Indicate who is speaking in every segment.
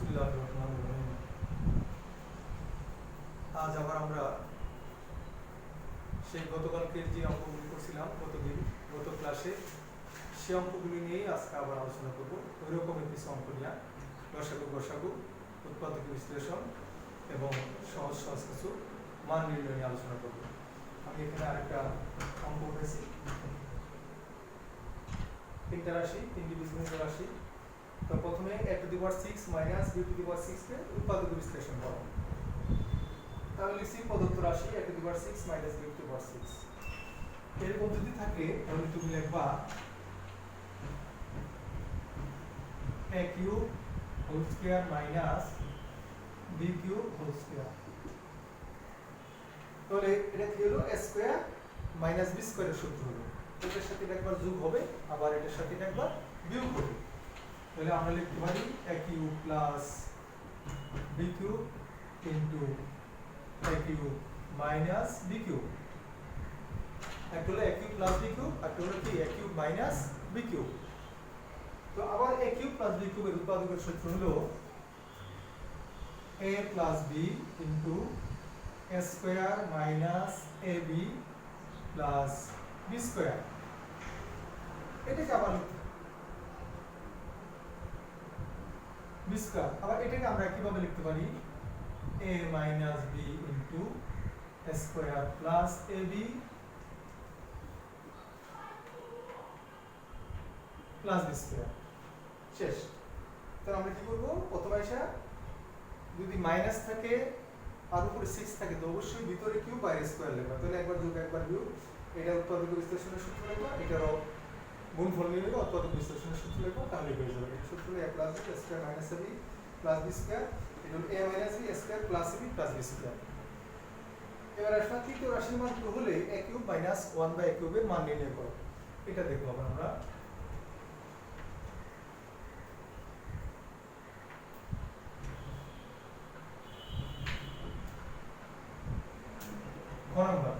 Speaker 1: বিসমিল্লাহিররহমানিররহিম। আজ আবার আমরা সেই গতকালকের যে অঙ্কগুলি করছিলাম গত ক্লাসে সে অঙ্কগুলি নিয়েই আজকে আবার আলোচনা করব। ওই রকমের কিছু অঙ্ক নিয়ে লসাগু গসাগু উৎপাদক বিশ্লেষণ এবং সহজ সহজ কিছু মান নির্ণয় নিয়ে আলোচনা করব। আমি এখানে আরেকটা অঙ্ক উঠেছি, তিনটা রাশি, তিনটি বীজগণিত রাশি। তো প্রথমে a to the power 6 minus b to the power 6 কে উৎপাদক বিশ্লেষণ করো। তাহলে লিখছি প্রদত্ত রাশি a to the power 6 minus b to the power 6। এরকম যদি থাকে তাহলে তুমি লিখবা a cube whole square minus b cube whole square. তাহলে এটা কি হলো a স্কয়ার মাইনাস b স্কয়ারের সূত্র হলো। এটার সাথে একবার যোগ হবে, আবার এটার সাথে একবার বিয়োগ হবে। তাহলে আমরা লিখতে পারি a cube plus b cube into a cube minus b cube. একটা হলো a cube plus b cube, একটা হলো কি a cube minus b cube. তো আবার a কিউব প্লাস b কিউবের উৎপাদকের সূত্র হলো a plus b into a square minus ab plus b square. এটাকে আবার b স্কয়ার, আবার এটাকে আমরা কিভাবে লিখতে পারি a minus b into a square plus ab plus b square. শেষ। তাহলে আমরা কি করব, প্রথমে এসে যদি মাইনাস থাকে আর উপরে 6 থাকে তো অবশ্যই ভিতরে কিউব বাইরে স্কয়ার লিখবা। তাহলে একবার যোগ একবার বিয়োগ, এটা উৎপাদক বিশ্লেষণের সূত্র লিখবা, এটারও গুণফল নিয়ে নেবো, উৎপাদক বিশ্লেষণের সূত্র লিখবো, তাহলে হয়ে যাবে। এটা সূত্র হলো a plus b square minus ab plus b square. এটা হলো a minus b square plus ab plus b square. এবার আসলে তৃতীয় রাশির মান তো হলে a cube minus 1 by a কিউবের মান নির্ণয় করো। এটা দেখব আবার আমরা। নম্বর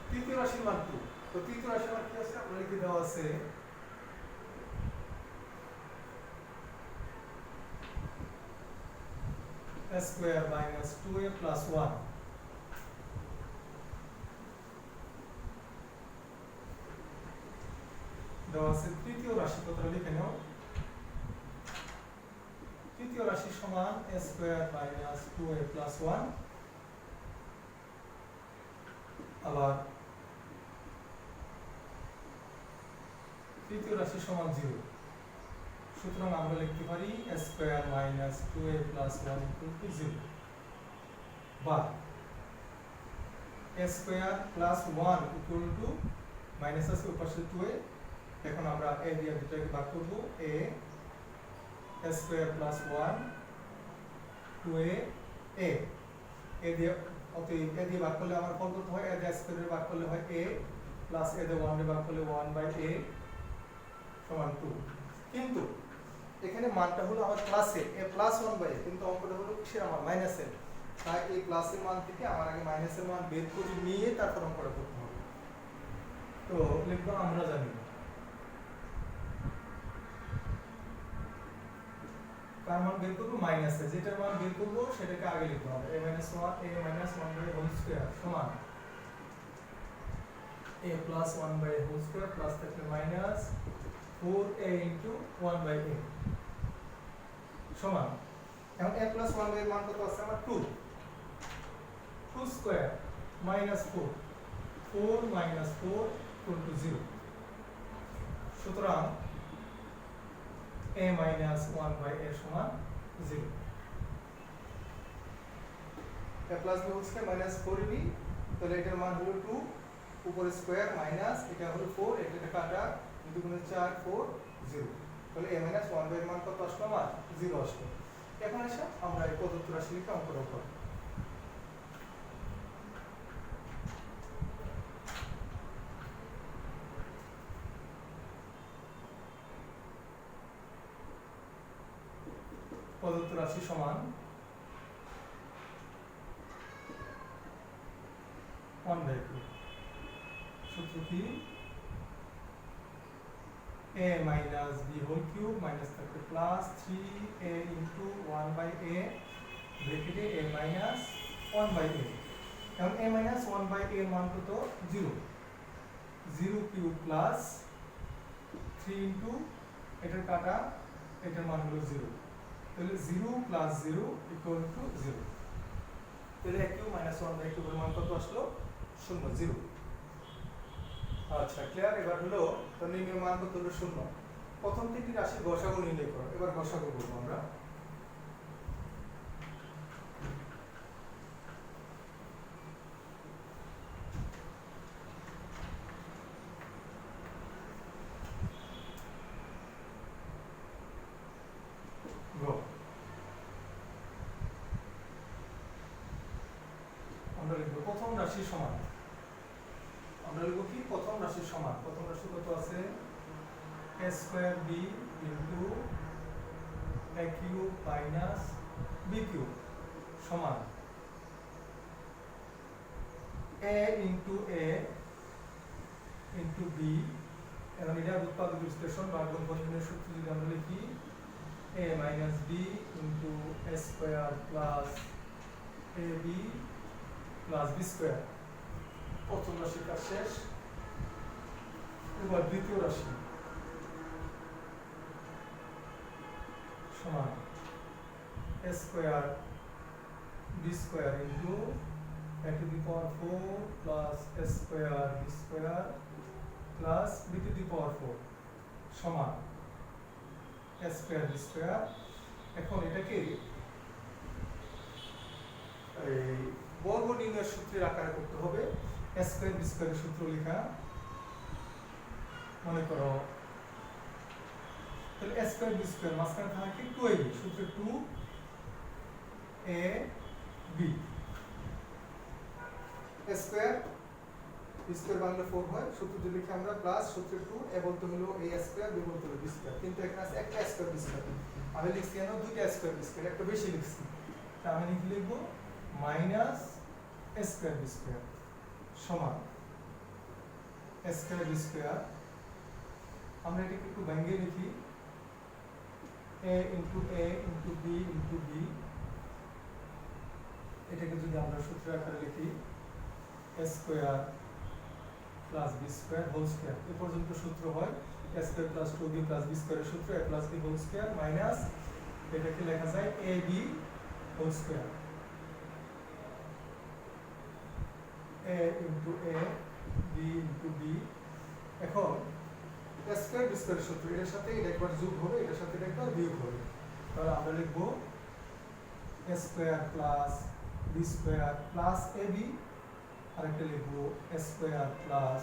Speaker 1: তৃতীয় রাশির মান 2। তো তৃতীয় রাশির মান কি আছে, আমরা লিখে দেওয়া আছে a square minus 2a plus 1। দেওয়া আছে তৃতীয় রাশি, কথাটা লিখে নাও। তৃতীয় রাশি সমান a square minus 2a plus 1, আবার তৃতীয় রাশি সমান 0। সুতরাং আমরা লিখতে পারি a square minus 2a plus 1 equal to 0, বা a square plus 1 equal to minus আছে পাশে 2a। এখন আমরা a দিয়ে দুটাকে ভাগ করব, a square plus 1 2a a দিয়ে, অতএব a দিয়ে ভাগ করলে আমার ফল কত হয়, a দিয়ে স্কয়ারে ভাগ করলে হয় a প্লাস a দিয়ে 1 দিয়ে ভাগ করলে 1 বাই a সমান 2। কিন্তু এখানে মানটা হলো আমার প্লাসে a প্লাস 1 বাই a, কিন্তু অঙ্কটা হলো কিসের, আমার মাইনাসের। তাই এই প্লাসের মান থেকে আমার আগে মাইনাসের মান বের করে নিয়ে তারপর অঙ্কটা করতে হবে। তো লিখবো আমরা জানি কার মান বের করবো, মাইনাসে যেটার মান বের করবো সেটাকে আগে লিখতে হবে। a minus 1 by whole square সমান a plus 1 by whole square plus থাকলে minus 4a into 1 by a সমান, এখন a প্লাস 1 বাই এর মান কত আছে আমার 2 square minus 4 minus 4 equal to 0। সুতরাং a মাইনাস 1 বাই a সমান 0। a plus b whole square minus 4b, তাহলে এটার মান হলো 2, উপরে স্কয়ার মাইনাস এটা হলো 4, এটা কাটা 2 গুণে 4 4 0। তাহলে a মাইনাস 1 বাই এর মান কত আসলো আমার 0 আসলো। এখন আসা আমরা এই প্রদত্ত রাশি লিখে অঙ্কটা করব। প্রদত্ত রাশি সমান 1 বাই 2। সূত্র কি, a minus b whole cube minus থাকবে plus 3a into 1 by a ব্র্যাকেটে a minus 1 by a। এখন a minus 1 by a এর মান কত? 0 0 কিউব প্লাস 3 into এটার কাটা এটার মান হলো 0, তাহলে 0 প্লাস 0 ইকুয়াল টু 0। তাহলে a কিউব মাইনাস 1 বাই কিউবের মান কত আসলো? 0 0। আচ্ছা ক্লিয়ার। এবার হলো তো নির্ণয় মান কত হলো? 0। প্রথম তিনটি রাশির গসাগু নির্ণয় করো। এবার গসাগু করব আমরা। আমরা লিখব প্রথম রাশির সমান। আমরা লিখব কি? প্রথম রাশির সমান। প্রথম রাশি কত আছে? a square b into a cube minus b cube সমান a into a into b। এখন এটা উৎপাদক বিশ্লেষণ বা গুণফলের সূত্র যদি আমরা লিখি a minus b into a square plus ab plus b square. প্রথম রাশির কাজ শেষ। এবার দ্বিতীয় রাশি সমান a square b square into a to the power 4 plus a square b square plus b to the power 4 সমান a স্কয়ার b স্কয়ার। এখন এটাকে এই বর্গ নির্ণয়ের সূত্রের আকারে করতে হবে। a স্কয়ার b স্কয়ারের সূত্র লেখা মনে করো, তাহলে a স্কয়ার b স্কয়ার মাঝখানে থাকে 2ab, সূত্রে 2ab a square b square Bangla 4 হয়। সূত্র যদি লিখি আমরা প্লাস সূত্রে 2 a বলতে হলো a স্কয়ার b বলতে হলো b স্কয়ার, কিন্তু এখানে আছে একটা স্কয়ার b স্কয়ার। আমি লিখছি কেন? দুইটা স্কয়ার b স্কয়ার, একটা বেশি লিখছি, তাই আমি লিখব minus a square b square সমান a স্কয়ার b স্কয়ার। আমরা এটাকে একটু ভেঙে লিখি a into b into b। এটাকে যদি আমরা সূত্র আকারে লিখি a square plus b square whole square. এই পর্যন্ত সূত্র হয় a square plus 2b plus b স্কয়ারের সূত্র a plus b whole square minus এটাকে লেখা যায় ab whole square a into a b into b। এখন a স্কয়ার b স্কয়ারের সূত্র এর সাথে এটা একবার যোগ হবে, এর সাথে এটা একবার বিয়োগ হবে, তাহলে আমরা লিখব a square plus b square plus ab, আর একটা লিখব a square plus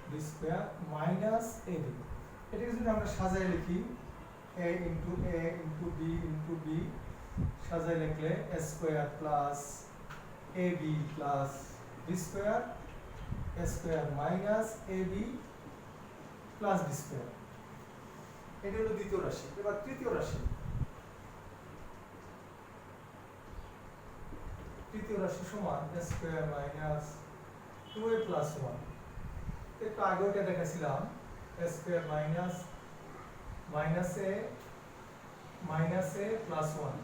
Speaker 1: b square minus ab। এটাকে যদি আমরা সাজায় লিখি a into b into b, সাজায় লিখলে a square plus ab plus b square a square minus ab plus b square. এটা হলো দ্বিতীয় রাশি। এবার তৃতীয় রাশি। তৃতীয় রাশি সমান a square minus 2a plus 1। একটু আগে ওটা দেখাছিলাম a square minus a plus 1।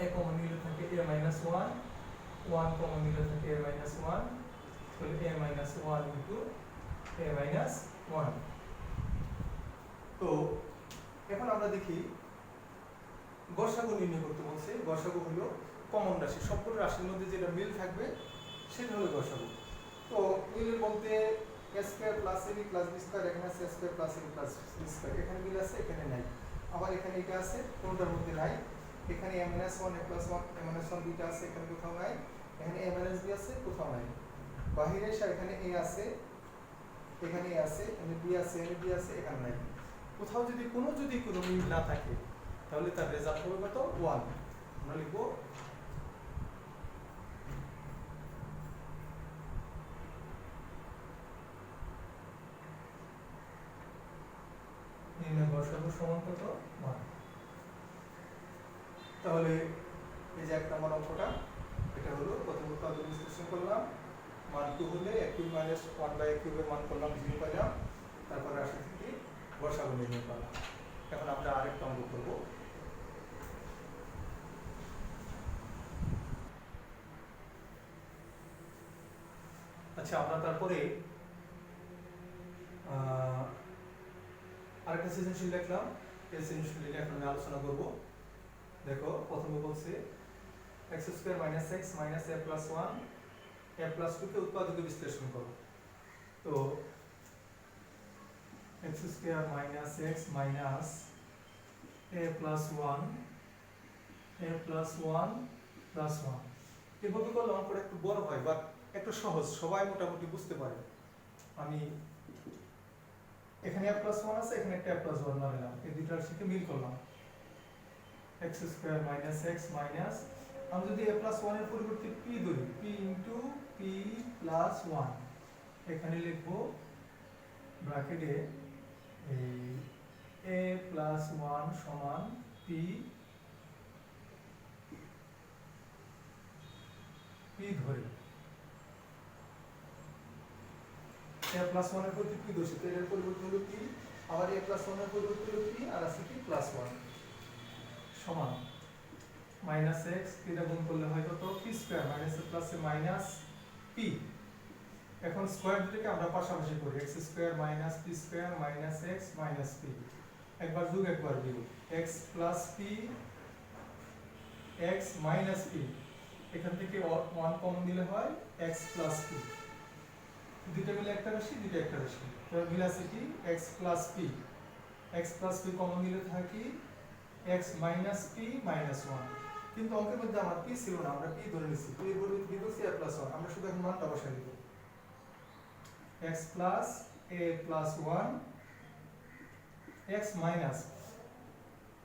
Speaker 1: a common নিলে থাকে a মাইনাস 1, 1 কমন নিলে থাকে a মাইনাস 1, তাহলে a minus 1 into a minus 1। তো এখন আমরা দেখি গসাগু নির্ণয় করতে বলছে। গসাগু হলো কমন রাশি, সবগুলো রাশির মধ্যে যেটা মিল থাকবে সেটা হলো গসাগু। তো মিল বলতে a square plus ab plus b square, এখানে আছে a square plus ab plus b square, এখানে মিল আছে, এখানে নাই। আবার এখানে এটা আছে, কোনটার মধ্যে নাই। এখানে a minus 1 a plus 1 a minus 1 দুইটা আছে, এখানে কোথাও নাই। এখানে a মাইনাস b আছে, কোথাও নাই। বাহিরে এসে এখানে a আছে, এখানে a আছে, এখানে b আছে, এখানে b আছে, এখানে নাই। কোথাও যদি কোনো মিল না থাকে তাহলে তার রেজাল্ট হবে কত? 1। আমরা লিখব নির্ণয় গসাগু সমান কত? 1। তাহলে এই যে 1 নম্বর অঙ্কটা, এটা হলো প্রথম উৎপাদক বিশ্লেষণ করলাম, মান 2 হলে a cube minus 1 by a কিউবের মান করলাম 0 পেলাম, তারপর রাশি থেকে গসাগু নির্ণয় করলাম। এখন আমরা আরেকটা অঙ্ক করব। আচ্ছা, আমরা তারপরে আরেকটা সৃজনশীল লিখলাম। এই সৃজনশীল এখন আমি আলোচনা করব। দেখো, প্রথমে বলছে x² - x - a+1 a+2 কে উৎপাদকে বিশ্লেষণ করো। তো x² - x a+1 এভাবে করলে অঙ্কটা একটু বড় হয়, বাট একটু সহজ, সবাই মোটামুটি বুঝতে পারে। আমি এখানে a+1 আছে, এখানে একটা a+1 নিলাম, এই দুইটার সাথে মিল করলাম। x² - x আমি যদি a+1 এর পরিবর্তে p ধরি, p ইনটু p + 1, এখানে লিখব ব্র্যাকেটে এই a+1 সমান p ধরি, a+1 এর পরিবর্তে p ধরছি, তো এর পরিবর্তে হলো p, আবার a+1 এর পরিবর্তে হলো p, আর আছে কি +1 সমান -x, এটা গুণ করলে হয় কত p², মাইনাস এর প্লাসে মাইনাস p। এখন স্কয়ার দুটোকে আমরা পাশাপাশি করি, x² - p² - x - p, একবার যোগ একবার বিয়োগ, x + p x - p, এখান থেকে 1 কমন দিলে হয় x + p, দুটো মিলে একটা রাশি, দুটো একটা রাশি, তো মিল আছে কি x + p, x + p common দিলে থাকে x - p - 1, কিন্তু অঙ্কের মধ্যে আমার p ছিল না, আমরা p ধরে নিছি, p এর পরিবর্তে কি করছি a+1, আমরা শুধু এখন মানটা বসাই দিব, x + a+1 x মাইনাস,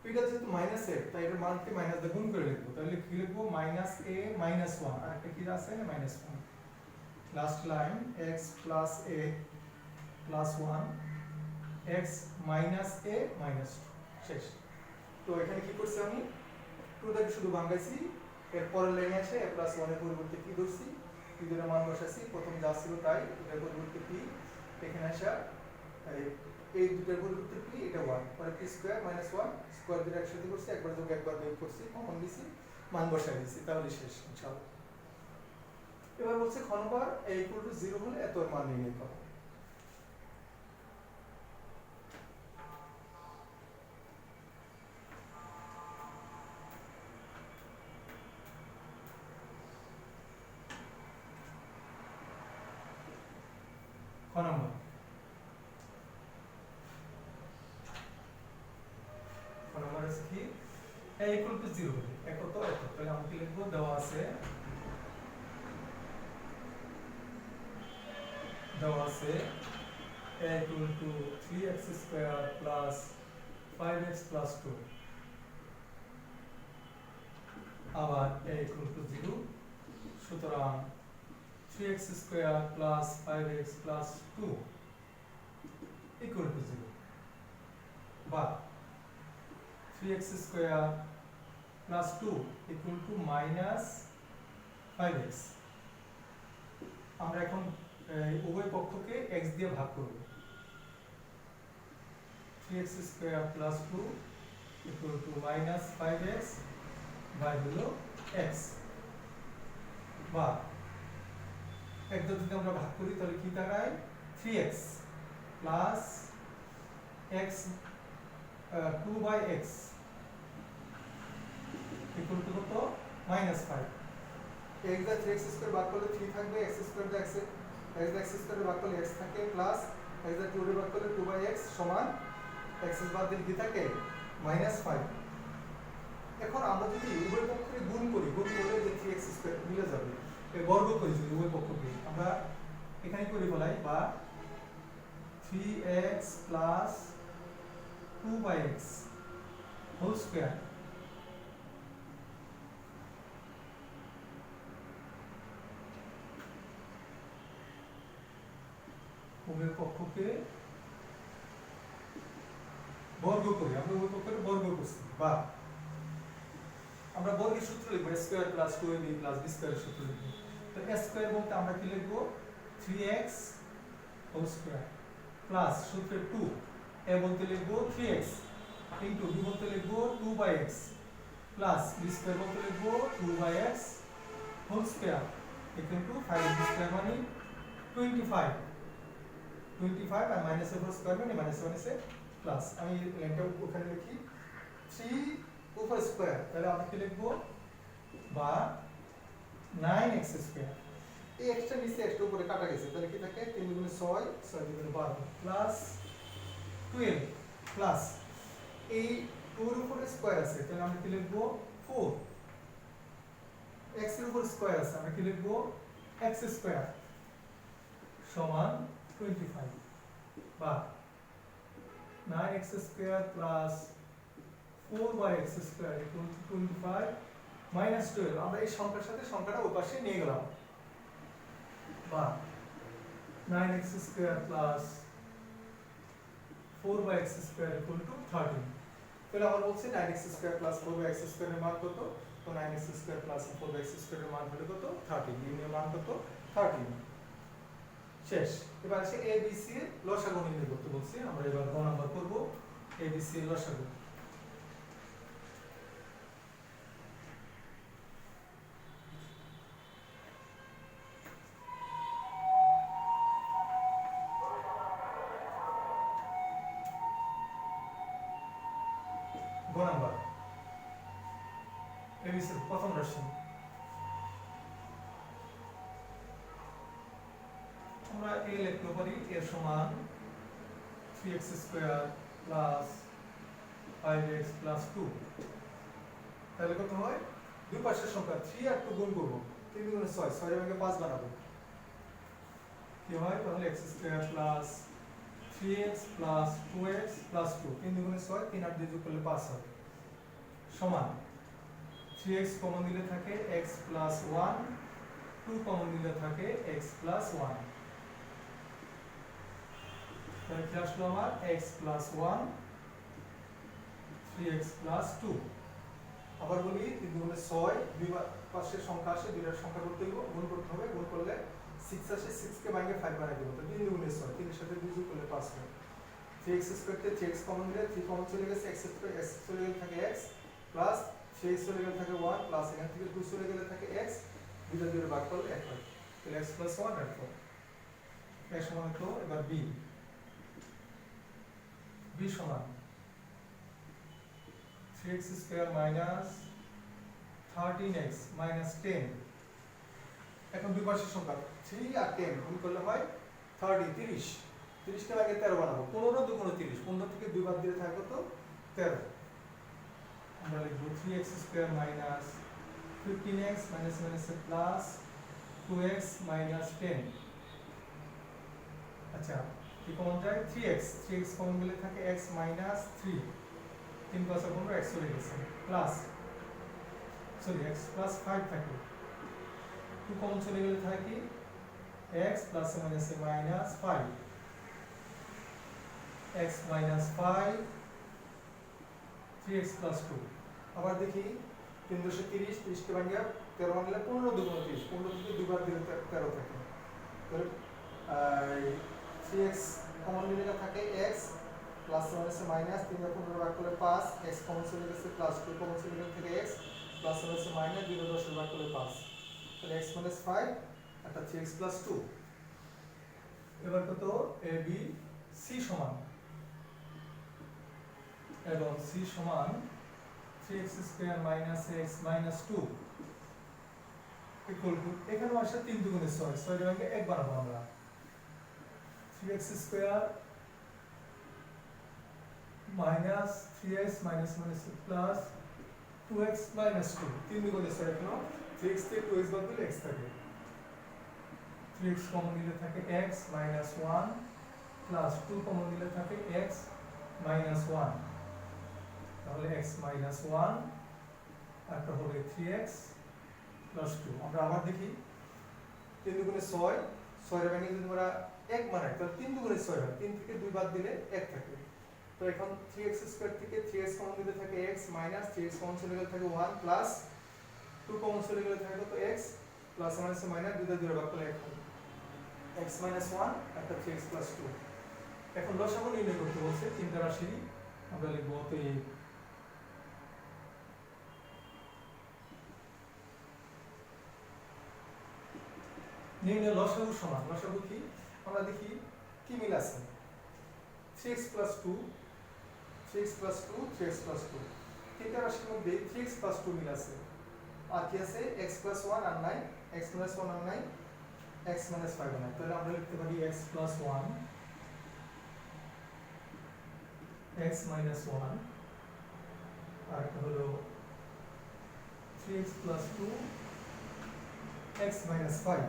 Speaker 1: এটা যেহেতু মাইনাস এর, তাই এর মানকে মাইনাস দিয়ে গুণ করে লিখবো, তাহলে কি লিখবো -a - 1, আর একটা কি আছে না -1, last line x + a+1 x - a - 2, শেষ। তো এখানে কি করছি আমি 2 টাকে শুধু ভাঙাইছি, এর পরের লাইনে আসে a+1 এর পরিবর্তে কি ধরছি, p এর মান বসাইছি, প্রথম যা ছিল তাই, এর পরিবর্তে p, এখানে আসা এই দুটোর পরিবর্তে p, এটা 1, পরে p² - 1 স্কয়ার দুটো একসাথে করছি, একবার যোগ একবার বিয়োগ করছি, কমন দিছি, মান বসাই দিছি, তাহলে শেষ ইনশাআল্লাহ। এবার বলছে খ নম্বর a = 0 হলে এত এর মান নির্ণয় করো। খ নম্বর আছে কি a = 0 হলে এত তো এত, তাহলে আমরা কি লিখবো, দেওয়া আছে a = 3x² + 5x + 2, আবার a = 0, সুতরাং 3x² + 5x + 2 = 0, বা 3x² + 2 = -5x। আমরা এখন উভয় পক্ষকে x দিয়ে ভাগ করব, 3x² + 2 = -5x বাই হলো x, বা এক যদি আমরা ভাগ করি তাহলে কি দাঁড়ায় 3x plus x 2/x equal to কত -5। x দ্বারা 3x² ভাগ করলে 3 থাকবে, x² দ্বারা x দ্বারা ভাগ করলে x থাকে, প্লাস x দ্বারা 2 ভাগ করলে 2/x সমান x বাদ দিলে কি থাকে -5। এখন আমরা যদি উভয় পক্ষকে গুণ করি, গুণ করলে যে 3x² মিলে যাবে, এর বর্গ করি যদি উভয় পক্ষকে, আমরা এখানে করে বলাই, বা 3x plus 2/x whole square উভয় পক্ষকে বর্গ করি, আমরা উভয় পক্ষকে বর্গ করছি, বা আমরা বর্গের সূত্র লিখব, a² + 2ab + b² এর সূত্র লিখব। তো a² বলতে আমরা কি লিখব 3x হোল স্কয়ার প্লাস সূত্রে 2 a বলতে লিখবো 3x ইনটু b বলতে লিখবো 2/x প্লাস b স্কয়ার বলতে লিখবো 2/x whole square equal to 5 square মানে 25 আর মাইনাস এর হোল স্কয়ার মানে মাইনাস 1 এর প্লাস আমি লাইনটা ওখানে লিখি 3 উপর স্কয়ার তাহলে আমরা কি লিখবো বা 9x স্কয়ার এই এক্সট্রা নিচে এক্সট্রা উপরে কাটা গেছে তাহলে কি থাকে 3 গুণ 6 6 গুণ 12 প্লাস 12 প্লাস এই 2 এর উপরে স্কয়ার আছে তাহলে আমরা কি লিখবো 4 x এর উপর স্কয়ার আছে আমরা কি লিখবো x স্কয়ার সমান 25 বা 9x square plus 4x square equal two 25 minus 12 আমরা এই সংখ্যার সাথে সংখ্যাটা ওপাশে নিয়ে গেলাম বা 9x square plus 4x square equal two 13 তাহলে আমরা বলছি 9x square plus 4x square এর মান কত তো 9x square plus 4x square এর মান হলো কত 13 নির্ণয় মান কত 13 শেষ এবার আসে a b c এর লসাগু নির্ণয় করতে বলছি আমরা এবার গ নাম্বার করব a b c এর লসাগু গ নাম্বার a b c এর প্রথম রাশি আমরা a লিখতে পারি এর সমান 3x square plus 5x plus 2 তাহলে কত হয় দুই পাশের সংখ্যা 3 আর 2 গুণ করব 3 গুণ 6 6 এর ভাগে 5 বানাবো কি হয় তাহলে x square plus 3x plus 2x plus 2 3 গুণ 6 3 আর 2 যোগ করলে 5 হয় সমান 3x কমন দিলে থাকে x প্লাস 1 2 কমন দিলে থাকে x প্লাস 1 তাহলে কি আসলো আমার x প্লাস 1 3x প্লাস 2 আবার বলি 3 গুণ 6 দুই পাশের সংখ্যা আসে দুইটার সংখ্যা করতে হবে গুণ করলে 6 আসে 6 কে ভাঙে 5 বানাই দেব তো 3 গুণ 6 3 এর সাথে 2 যোগ করলে 5 হয় 3x স্কয়ার তে 3x কমন দিলে 3 কমন চলে গেছে x স্কয়ার x চলে গেলে থাকে x প্লাস 3x চলে গেলে থাকে 1 প্লাস এখান থেকে 2 চলে গেলে থাকে x দুইটা দিয়ে ভাগ করলে 1 হয় তাহলে x 1 রাখবো এর সমান তো এবার b সমান 3x square minus 13x minus 10 এখন দুই পাশের সংখ্যা 3 আর 10 গুণ করলে হয় 30 30 কে আগে 13 বানাবো 15 দুগুণ 30 15 থেকে দুই বাদ দিলে থাকে কত 13 আমরা লিখব 3x square minus 15x minus minus plus 2x minus 10 আচ্ছা কি কমন যায় 3x কমন গেলে থাকে x মাইনাস 3 3 প্লাস 15 x চলে গেছে প্লাস x প্লাস 5 থাকে 2 কমন চলে গেলে থাকে x plus minus minus 5 x minus 5 3x plus 2 আবার দেখি 3 দশে 30 30 কে ভাঙিয়া 13 বানালে 15 দুগুণ 30 15 থেকে দুইবার দিলে 13 থাকে তাহলে 3x কমন নিলে থাকে x প্লাস মাইনাস মাইনাস 3 এর 15 ভাগ করলে 5 x কমন চলে গেছে প্লাস 2 কমন চলে গেলে থাকে x প্লাস মাইনাস মাইনাস 2 এর 10 ভাগ করলে 5 তাহলে x মাইনাস 5 একটা 3x প্লাস 2 এবার কত a b c সমান এবং c সমান 3x square minus x minus 2 equal to এখানে আসে 3 দুগুণে 6 6 এর ভাগে 1 বানাবো আমরা 3x square minus 3x minus minus plus 2x minus 2 3 দুগুণে 6 এখানে 3x থেকে 2x বাদ দিলে x থাকে 3x কমন দিলে থাকে x মাইনাস 1 প্লাস 2 কমন দিলে থাকে x মাইনাস 1 তাহলে x মাইনাস 1 আর একটা হবে 3x প্লাস 2 আমরা আবার দেখি 3 দুগুণে 6 6 এর ভাঙে যদি আমরা 1 বানাই তাহলে 3 দুগুণে 6 হয় 3 থেকে 2 বাদ দিলে 1 থাকে তো এখন 3x স্কয়ার থেকে 3x কমন দিলে থাকে x মাইনাস 3x কমন চলে গেলে থাকে 1 প্লাস 2 কমন চলে গেলে থাকে কত x প্লাস মাইনাস মাইনাস দুইটা দিয়ে ভাগ করলে 1 হবে x মাইনাস 1 একটা 3x প্লাস 2 এখন লসাগু নির্ণয় করতে বলছে তিনটা রাশি আমরা লিখব অতএব নির্ণয় লসাগু সমান লসাগু কি আমরা দেখি কি মিল আছে 3x + 2 3x + 2 3x + 2 তিনটা রাশির মধ্যে 3x + 2 মিল আছে আর কি আছে x + 1 আর নাই x - 1 আর নাই x - 5 আর নাই তাহলে আমরা লিখতে পারি x + 1 x - 1 আর একটা হলো 3x + 2 x - 5 x - 5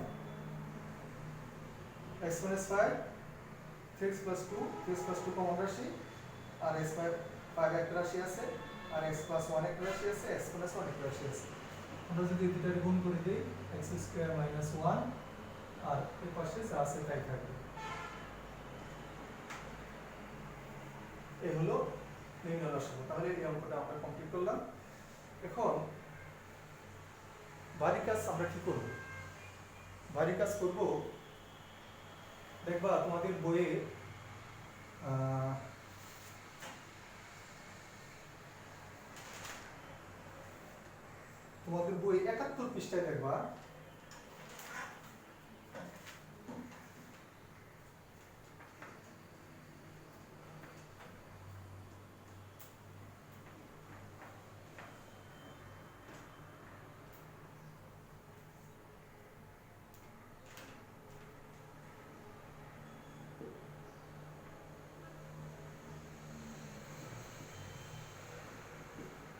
Speaker 1: 3x + 2 3x + 2 common রাশি আর x - 5 একটা রাশি আছে আর x + 1 একটা রাশি আছে x - 1 একটা রাশি আছে আমরা যদি দুটোকে গুণ করে দেই x² - 1 আর এর পাশে যা আছে তাই থাকবে এই হলো নির্ণয় লসাগু তাহলে এই অঙ্কটা আমরা কমপ্লিট করলাম এখন বাড়ির কাজ আমরা কি করব বাড়ির কাজ করব দেখবা তোমাদের বইয়ে তোমাদের বই 71 পৃষ্ঠায় দেখবা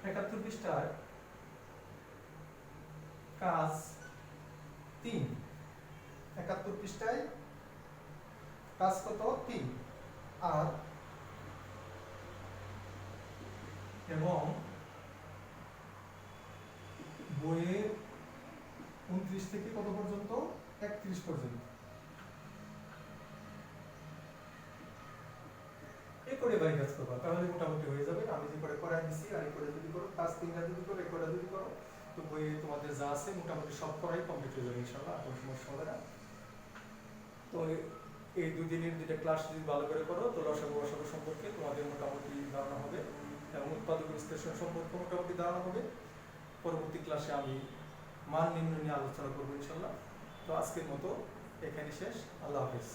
Speaker 1: একাত্তর পৃষ্ঠায় কাজ 3 71 পৃষ্ঠায় কাজ কত 3 আর এবং বইয়ের 29 থেকে কত পর্যন্ত 31 পর্যন্ত এই করে বাড়ি কাজ করবা তাহলে মোটামুটি হয়ে যাবে আমি যে করে করাই দিছি আর এই করে যদি করো কাজ 3টা যদি করো এই করে যদি করো তো বইয়ে তোমাদের যা আছে মোটামুটি সব করাই কমপ্লিট হয়ে যাবে ইনশাআল্লাহ কোনো সমস্যা হবে না তো এই দুই দিনের দুইটা ক্লাস যদি ভালো করে করো তো লসাগু গসাগু সম্পর্কে তোমাদের মোটামুটি ধারণা হবে এবং উৎপাদক বিশ্লেষণ সম্পর্কে মোটামুটি ধারণা হবে পরবর্তী ক্লাসে আমি মান নির্ণয় নিয়ে আলোচনা করবো ইনশাআল্লাহ তো আজকের মতো এখানে শেষ আল্লাহ হাফেজ